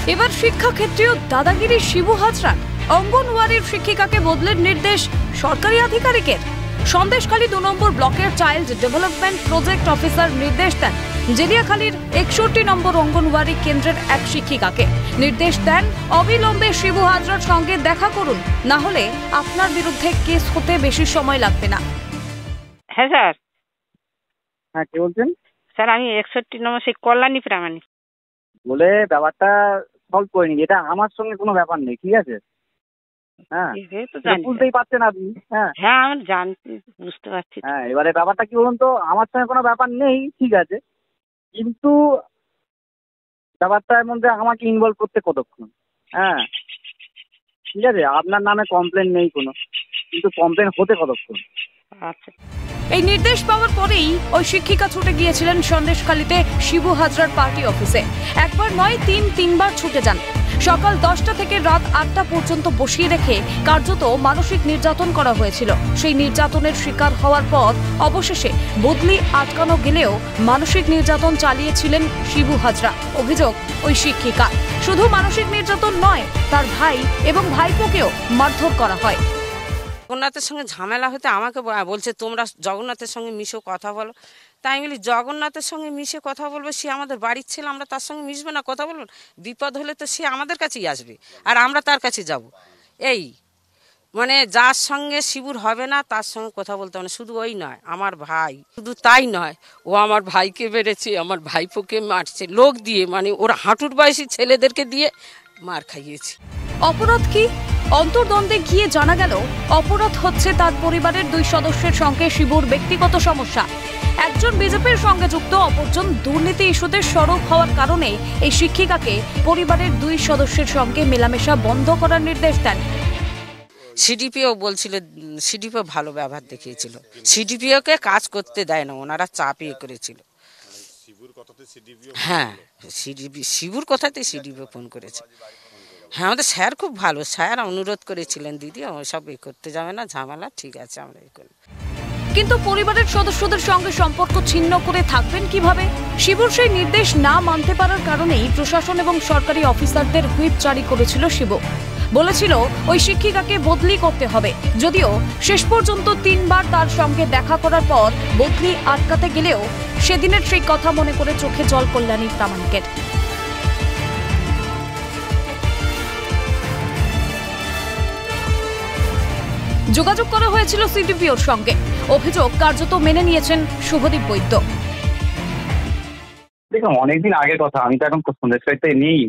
এবার শিক্ষাক্ষেত্রেও দাদাগিরি শিবু হাজরার। অঙ্গনওয়াড়ির শিক্ষিকাকে বদলের নির্দেশ সরকারি আধিকারিকের। সন্দেশখালী 2 নম্বর ব্লকের চাইল্ড ডেভেলপমেন্ট প্রজেক্ট অফিসার নির্দেশ দেন জেলিয়াখালীর 61 নম্বর অঙ্গনওয়াড়ি কেন্দ্রের এক শিক্ষিকাকে। নির্দেশ দেন অবিলম্বে শিবু হাজরার সঙ্গে দেখা করুন, না হলে আপনার বিরুদ্ধে কেস হতে বেশি সময় লাগবে না। হ্যাঁ স্যার। হ্যাঁ, কে বলছেন? স্যার আমি 61 নম্বর সেই কল্যাণী প্রামাণিক বলে ব্যাপারটা সলভ করে নিই, এটা আমার সঙ্গে কোনো ব্যাপার নেই, ঠিক আছে? হ্যাঁ, বুঝতেই পারছেন আপনি। হ্যাঁ হ্যাঁ আমি জানছি, বুঝতে পারছি। হ্যাঁ, এবারে ব্যাপারটা কি বলুন তো, আমার সঙ্গে কোনো ব্যাপার নেই, ঠিক আছে, কিন্তু ব্যাপারটার মধ্যে আমাকে ইনভলভ করতে কতক্ষণ? হ্যাঁ ঠিক আছে, আপনার নামে কমপ্লেন নেই কোনো, কিন্তু কমপ্লেন হতে কতক্ষণ? আচ্ছা। এই নির্দেশ পাওয়ার পরেই ওই শিক্ষিকা ছুটে গিয়েছিলেন সন্দেশখালীতে শিবু হাজরার পার্টি অফিসে। একবার নয়, তিনবার ছুটে যান। সকাল 10টা থেকে রাত 8টা পর্যন্ত বসিয়ে রেখে কার্যত মানসিক নির্যাতন করা হয়েছিল। সেই নির্যাতনের শিকার হওয়ার পর অবশেষে বদলি আটকানো গেলেও মানসিক নির্যাতন চালিয়েছিলেন শিবু হাজরা। অভিযোগ, ওই শিক্ষিকা শুধু মানসিক নির্যাতন নয়, তার ভাই এবং ভাইপোকেও মারধর করা হয়। জগন্নাথের সঙ্গে ঝামেলা হতে আমাকে বলছে তোমরা জগন্নাথের সঙ্গে মিশে কথা বলো। তাই আমি বলি জগন্নাথের সঙ্গে মিশে কথা বলবো, সে আমাদের বাড়ির ছেলে, আমরা তার সঙ্গে মিশবো না, কথা বলবো? বিপদ হলে তো সে আমাদের কাছেই আসবে আর আমরা তার কাছে যাব। এই মানে যার সঙ্গে শিবুর হবে না তার সঙ্গে কথা বলতে হবে না। শুধু ওই নয়, আমার ভাই, শুধু তাই নয়, ও আমার ভাইকে মেরেছে, আমার ভাইপোকে মারছে লোক দিয়ে, মানে ওর হাঁটুর বয়সী ছেলেদেরকে দিয়ে মার খাইয়েছে। অপরাধ কি? অন্তর্দ্বন্দ্বে গিয়ে জানা গেল অপরাধ হচ্ছে তার পরিবারের 2 সদস্যের সঙ্গে শিবুর ব্যক্তিগত সমস্যা। একজন বিজেপির সঙ্গে যুক্ত, অপরজন দুর্নীতি ইস্যুতে সরব হওয়ার কারণে এই শিক্ষিকাকে পরিবারের 2 সদস্যের সঙ্গে মেলামেশা বন্ধ করার নির্দেশ দেন। সিডিপিও বলছিল, সিডিপিও ভালো ব্যবহার দেখিয়েছিল, সিডিপিওকে কাজ করতে দেয় না, ওনারা চাপিয়ে করেছিল। হ্যাঁ, শিবুর কথাতে সিডিপিও ফোন করেছে। হ্যাঁ, আমাদের স্যার খুব ভালো, স্যার অনুরোধ করেছিলেন দিদি ওসব করতে যাবে না, ঝামেলা, ঠিক আছে আমরা করি। কিন্তু পরিবারের সদস্যদের সঙ্গে সম্পর্ক ছিন্ন করে থাকবেন কিভাবে? শিবুর সেই নির্দেশ না মানতে পারার কারণেই প্রশাসন এবং সরকারি অফিসারদের হুইপ জারি করেছিল শিবু। বলেছিল ওই শিক্ষিকাকে বদলি করতে হবে। যদিও শেষ পর্যন্ত 3বার তার সঙ্গে দেখা করার পর বদলি আটকাতে গেলেও সেদিনের সেই কথা মনে করে চোখে জল কল্যাণী প্রামাণিকের। যোগাযোগ করা হয়েছিল সিডিপিওর সঙ্গে। অভিযোগ কার্যত মেনে নিয়েছেন শুভদীপ বৈদ্য। দেখুন, অনেকদিন আগের কথা, আমি তো এখন সন্দেশখালীতে নেই।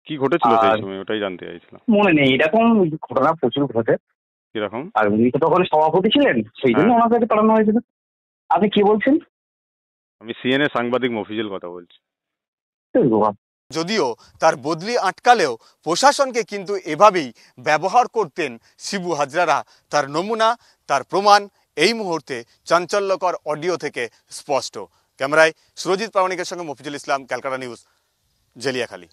কি ঘটেছিল সেই সময় ওটাই জানতে চাইছিলাম। মনে নেই, এরকম ঘটনা প্রচুর ঘটে। কিরকম? আর উনি তো তখন সভাপতি ছিলেন, সেই জন্য ওনার কাছে পাঠানো হয়েছিল। আপনি কি বলছেন? আমি সিএনএ সাংবাদিক মফিজুল কথা বলছি। যদিও তার বদলি আটকালেও প্রশাসনকে কিন্তু এভাবেই ব্যবহার করতেন শিবু হাজরারা। তার নমুনা, তার প্রমাণ এই মুহূর্তে চাঞ্চল্যকর অডিও থেকে স্পষ্ট। ক্যামেরায় সুরজিৎ প্রামাণিকের সঙ্গে মফিজুল ইসলাম, ক্যালকাটা নিউজ, জেলিয়াখালী।